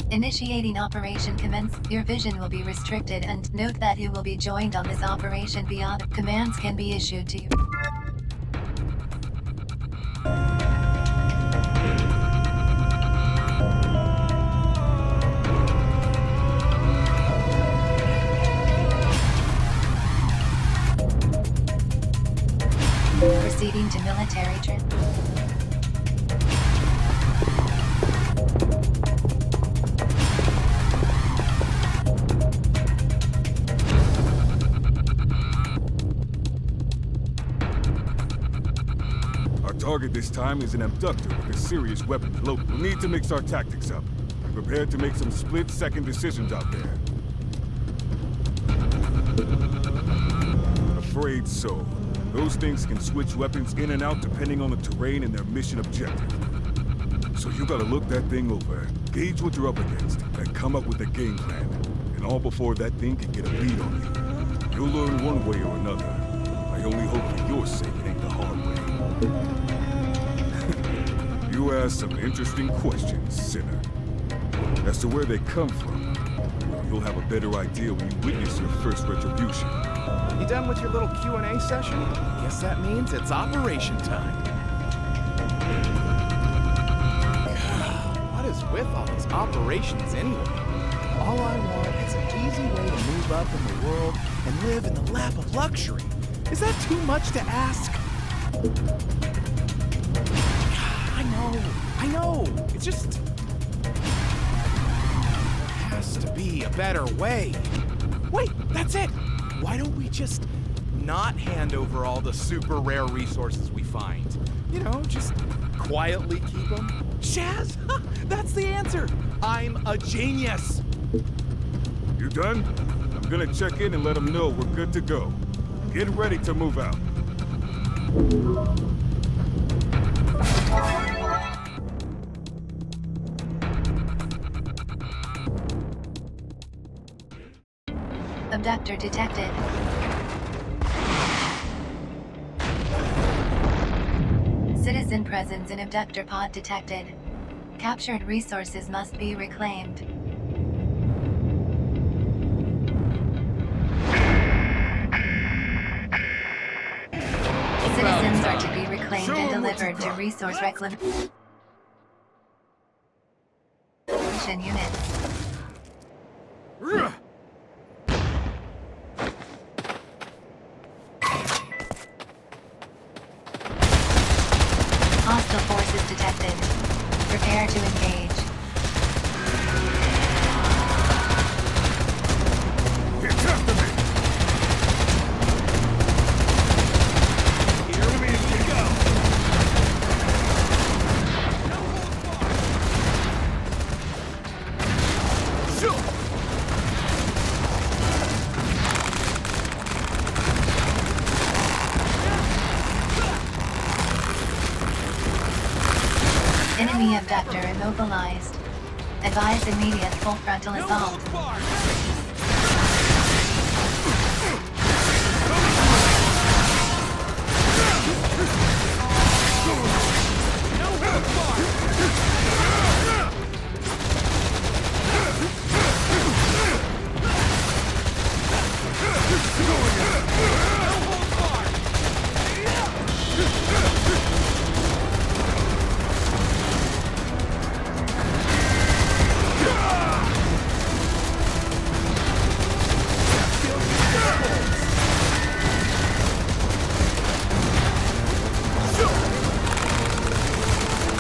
Initiating Operation Commence. Your vision will be restricted, and note that you will be joined on this operation via commands can be issued to you. Proceeding to military trip. Target this time is an abductor with a serious weapon loaded. We'll need to mix our tactics up. Be prepared to make some split-second decisions out there. Afraid so. Those things can switch weapons in and out depending on the terrain and their mission objective. So you gotta look that thing over, gauge what you're up against, and come up with a game plan. And all before that thing can get a lead on you. You'll learn one way or another. I only hope for your sake it ain't the hard way. You asked some interesting questions, Sinner. As to where they come from, you'll have a better idea when you witness your first retribution. You done with your little Q&A session? Guess that means it's operation time. What is with all these operations anyway? All I want is an easy way to move up in the world and live in the lap of luxury. Is that too much to ask? I know. It's just... there has to be a better way. Wait, that's it. Why don't we just not hand over all the super rare resources we find? You know, just quietly keep them? Shaz, that's the answer. I'm a genius. You done? I'm gonna check in and let them know we're good to go. Get ready to move out. Abductor detected. Citizen presence in abductor pod detected. Captured resources must be reclaimed. Citizens are to be reclaimed and delivered to resource reclamation units. Hostile forces detected. Prepare to engage. Get after me! Here we go! No hold bar! Shoot! Enemy abductor immobilized. Advise immediate full frontal assault.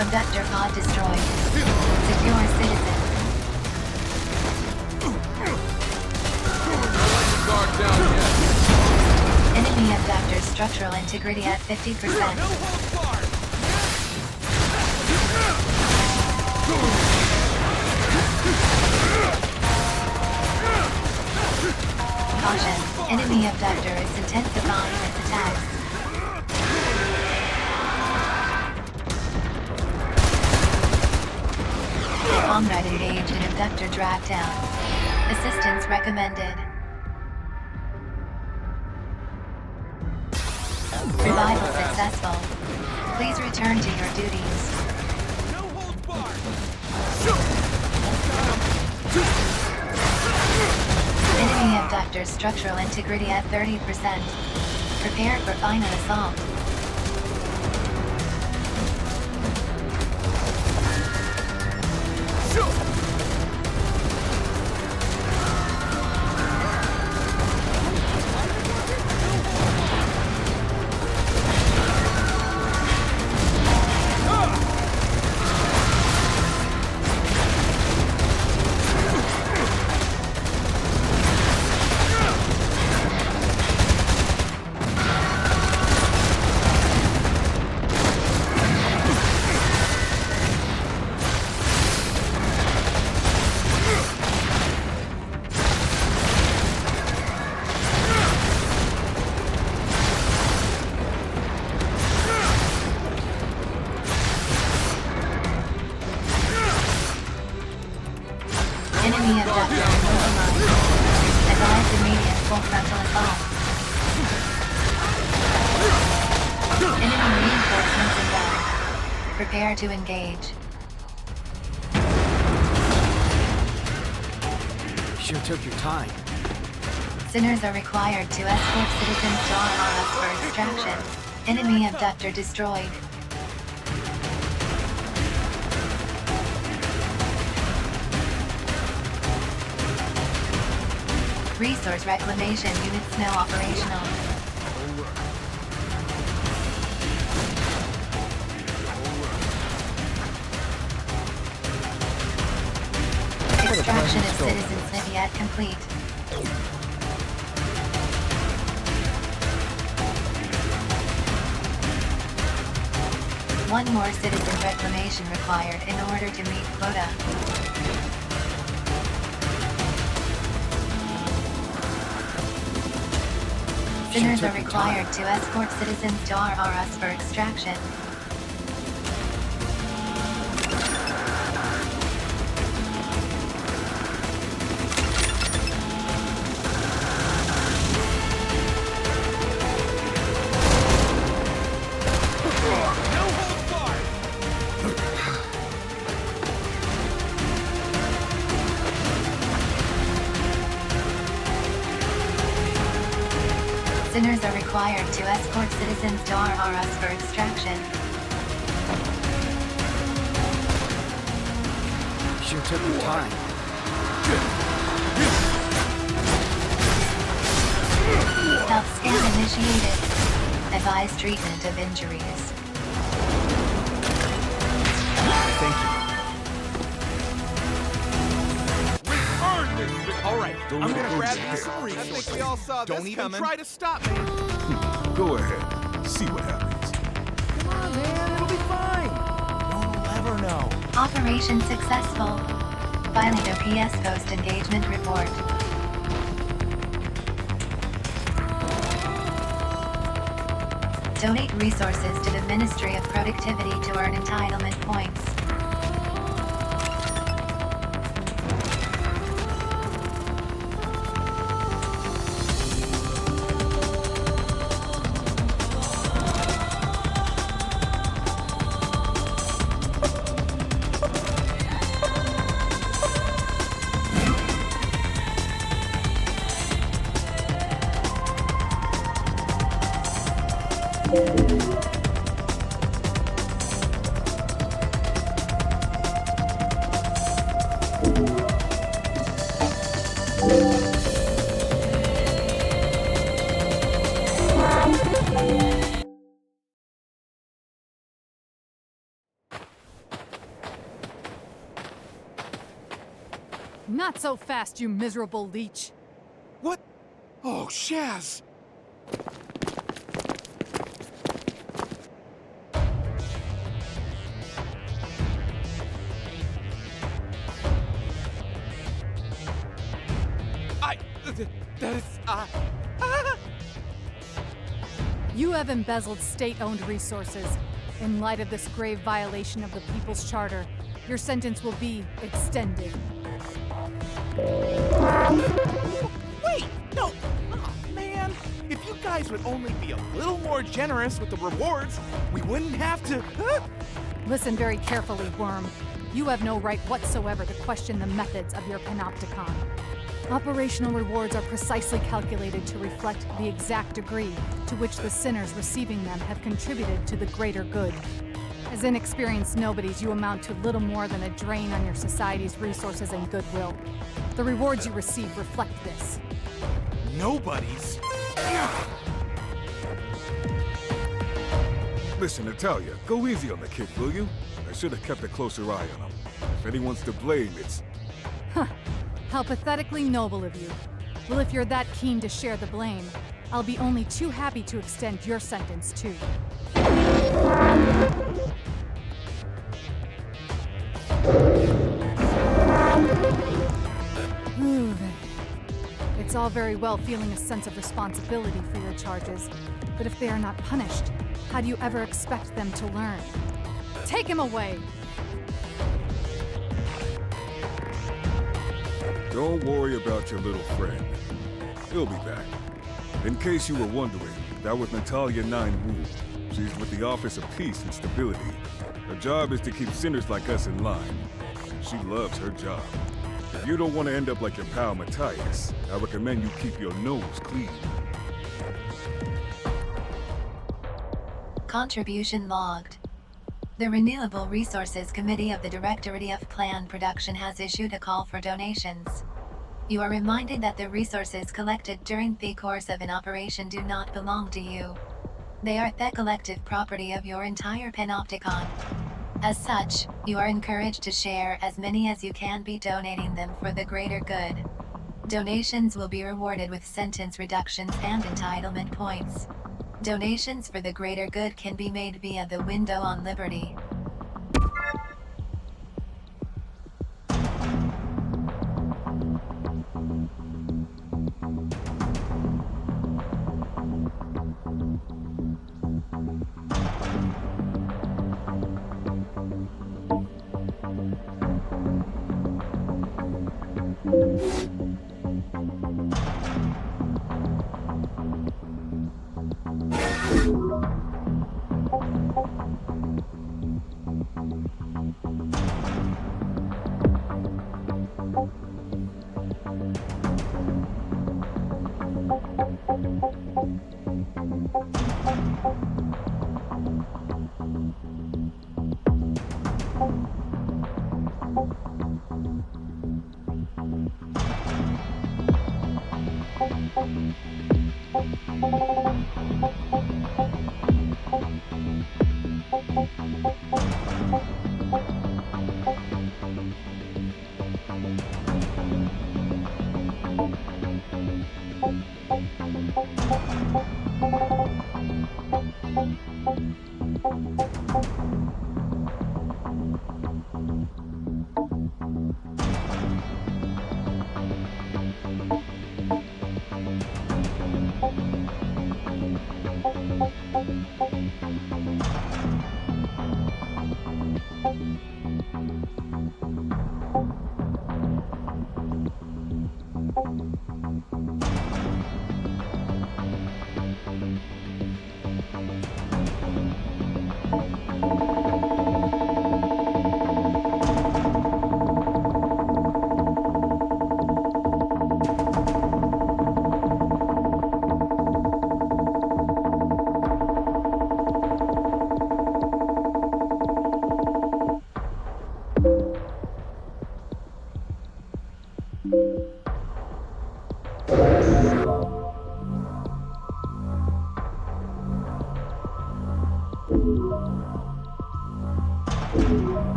Abductor pod destroyed. Secure citizen. Enemy abductor structural integrity at 50%. Caution. Enemy abductor is intensifying its attacks. Comrade engaged in abductor drag down. Assistance recommended. Revival successful. Please return to your duties. No holds barred! Enemy abductor structural integrity at 30%. Prepare for final assault. Enemy abductor immobilized. Advise immediate full frontal assault. Enemy reinforcements inbound. Prepare to engage. Sure took your time. Sinners are required to escort citizens to RRS for extraction. Enemy abductor destroyed. Resource reclamation units now operational. Extraction of citizens not yet complete. One more citizen reclamation required in order to meet quota. Sinners are required to escort citizens to RRS for extraction. No holds barred! Sinners are required to escort citizens to RRS for extraction. Sure took your time. Health scan initiated. Advise treatment of injuries. Thank you. Earn this! All right, Don't I'm gonna lose grab your these head. some resources. I think we all saw Don't this even coming. try to stop me. Go ahead. See what happens. Come on, man. It'll be fine. No one will ever know. Operation successful. Filing OPS post-engagement report. Donate resources to the Ministry of Productivity to earn entitlement points. Not so fast, you miserable leech. What? Oh, Shaz! That is, You have embezzled state-owned resources. In light of this grave violation of the People's Charter, Your sentence will be extended. Wait, no. Oh, man. If you guys would only be a little more generous with the rewards, we wouldn't have to. Listen very carefully, Worm. You have no right whatsoever to question the methods of your panopticon. Operational rewards are precisely calculated to reflect the exact degree to which the sinners receiving them have contributed to the greater good. As inexperienced nobodies, you amount to little more than a drain on your society's resources and goodwill. The rewards you receive reflect this. Nobody's. Listen, Natalia, go easy on the kid, will you? I should have kept a closer eye on him. If anyone's to blame, it's... How pathetically noble of you. Well, if you're that keen to share the blame, I'll be only too happy to extend your sentence, too. Ooh, then. It's all very well feeling a sense of responsibility for your charges, but if they are not punished, how do you ever expect them to learn? Take him away! Don't worry about your little friend. He'll be back. In case you were wondering, that was Natalia 9 Wu. She's with the Office of Peace and Stability. Her job is to keep sinners like us in line. She loves her job. If you don't want to end up like your pal Matthias, I recommend you keep your nose clean. Contribution logged. The Renewable Resources Committee of the Directorate of Plan Production has issued a call for donations. You are reminded that the resources collected during the course of an operation do not belong to you. They are the collective property of your entire panopticon. As such, you are encouraged to share as many as you can by donating them for the greater good. Donations will be rewarded with sentence reductions and entitlement points. Donations for the greater good can be made via the window on Liberty.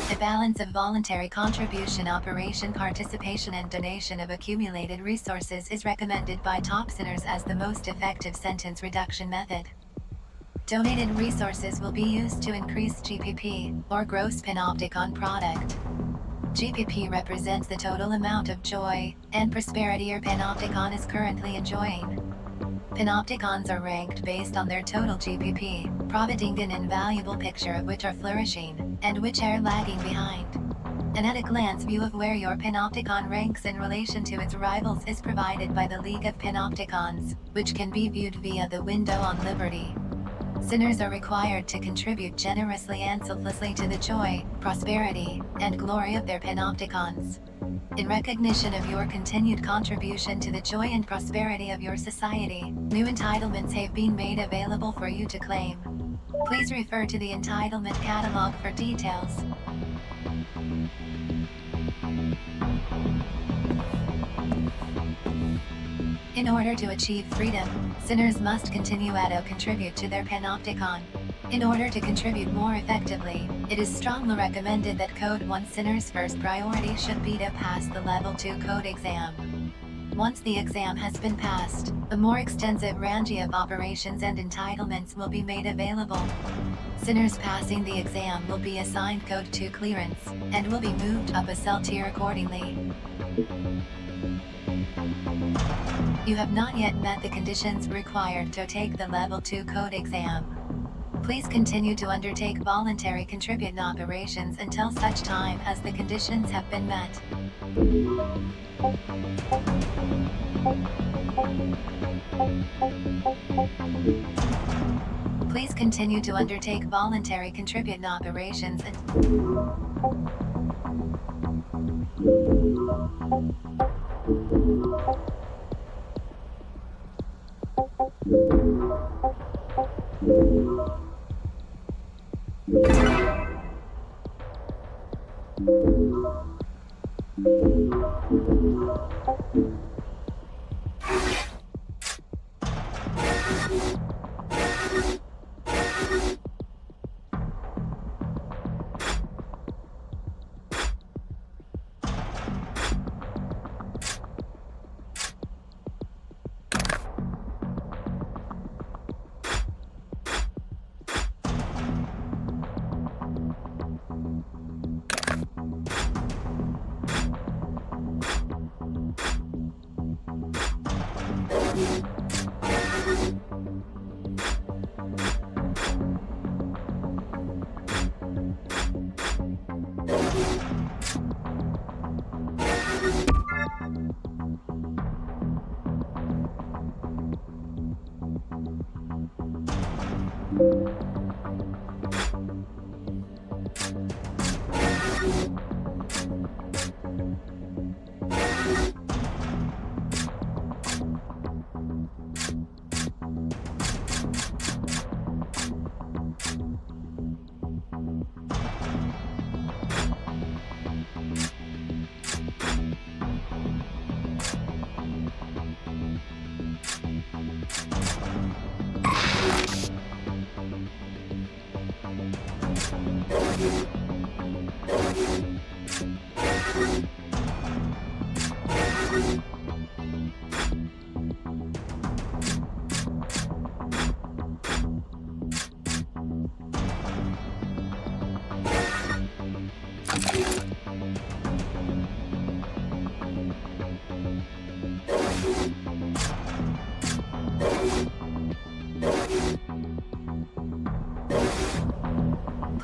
The balance of voluntary contribution, operation participation, and donation of accumulated resources is recommended by top sinners as the most effective sentence reduction method. Donated resources will be used to increase GPP, or gross panopticon product. GPP represents the total amount of joy and prosperity your panopticon is currently enjoying. Panopticons are ranked based on their total GPP, providing an invaluable picture of which are flourishing, and which are lagging behind. An at-a-glance view of where your Panopticon ranks in relation to its rivals is provided by the League of Panopticons, which can be viewed via the window on Liberty. Sinners are required to contribute generously and selflessly to the joy, prosperity, and glory of their Panopticons. In recognition of your continued contribution to the joy and prosperity of your society, new entitlements have been made available for you to claim. Please refer to the entitlement catalog for details. In order to achieve freedom, sinners must continue to contribute to their Panopticon. In order to contribute more effectively, it is strongly recommended that Code 1 sinners' first priority should be to pass the Level 2 code exam. Once the exam has been passed, a more extensive range of operations and entitlements will be made available. Sinners passing the exam will be assigned Code 2 clearance, and will be moved up a cell tier accordingly. You have not yet met the conditions required to take the Level 2 code exam. Please continue to undertake voluntary contribution operations until such time as the conditions have been met. Please continue to undertake voluntary contribution operations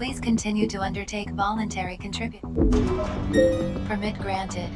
Please continue to undertake voluntary contribution. Permit granted.